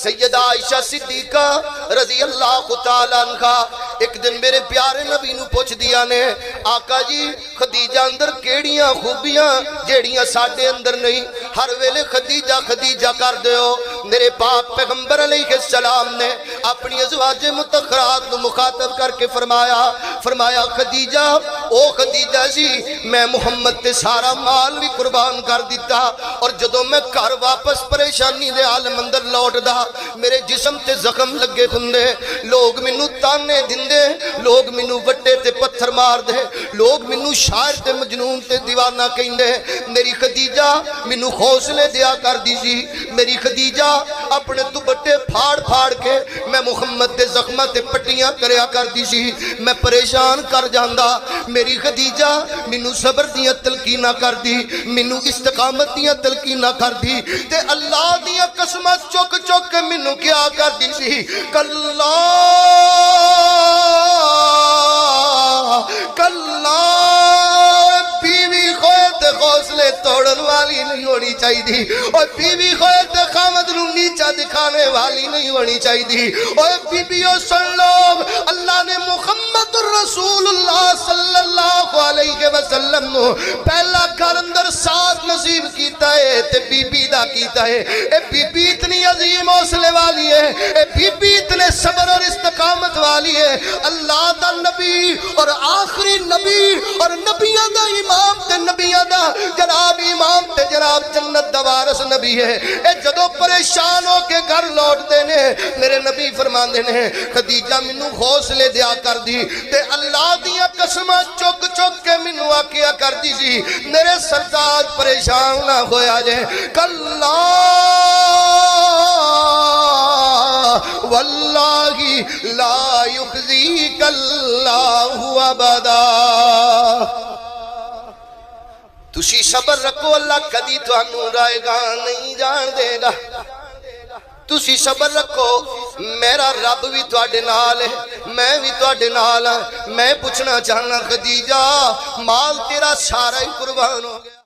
سیدہ عائشہ صدیقہ رضی اللہ تعالیٰ عنہ ایک دن میرے پیارے نبی نو پوچھ دیا نے آقا جی خدیجہ اندر کیڑیاں خوبیاں جیڑیاں ساڑھے اندر نہیں ہر ویلے خدیجہ خدیجہ کر دے ہو میرے پاک پیغمبر علیہ السلام نے اپنی ازواج متخرات نو مخاطب کر کے فرمایا خدیجہ او خدیجہ جی میں محمد تے سارا مال بھی قربان کر دیتا اور جدو میں گھر واپس پریشانی دے عالم اندر لوٹ دا میرے جسم تے زخم لگے ہندے لوگ منو تانے دندے لوگ منو وٹے تے پتھر مار دے لوگ منو شاعر تے مجنون تے دیوانہ کہندے میری خدیجہ منو حوصلے دیا کر دیجی میری خدیجہ اپنے دوپٹے پھاڑ پھاڑ کے میں محمد دے زخمہ تے پٹیاں کریا کر دیجی میں پریشان کر جاندہ میری خدیجہ منو صبر دیا تلقینہ کر دی منو استقامت دیا تلقینہ کر دی تے اللہ دیا قسمت چک چک کے منو کیا کر دیجی کلا کلا بیوی خویت حوصلے توڑن والی نہیں ہونی چاہی دی اور بیوی خویت خامد نو نیچا دکھانے والی نہیں ہونی چاہی دی اور بیویوں سن لوگ اللہ نے محمد رسول اللہ صلی اللہ علیہ وسلم نو پہلا گھر اندر ساتھ نصیب کیتا ہے تے بی بی دا کیتا ہے اے بی بی اتنی عظیم حوصلے والی ہے اے بی بی اتنے صبر اور استقامت والی ہے اللہ دا نبی اور آخری نبی اور نبیوں دا امام تے نبیوں دا جناب امام تے جناب جنت دا وارث نبی ہے اے جدو پریشان ہو کے گھر لوٹ دینے میرے نبی فرمان دینے خدیجہ منو حوصلے دیا کر دی تے اللہ دیا قسمہ چک چک کے منو آکیا کر دی جی میرے سرتاج پریشان نہ ہویا جائے کلا واللہ لا یخزیک اللہ ابدا تسی صبر رکھو اللہ کدی تو انو رائے گا نہیں جان دے گا تسی صبر رکھو میرا رب بھی تواڈے نال ہے میں بھی تواڈے نال ہاں میں پوچھنا چاہنا خدیجہ مال تیرا سارا ہی قربان ہو گیا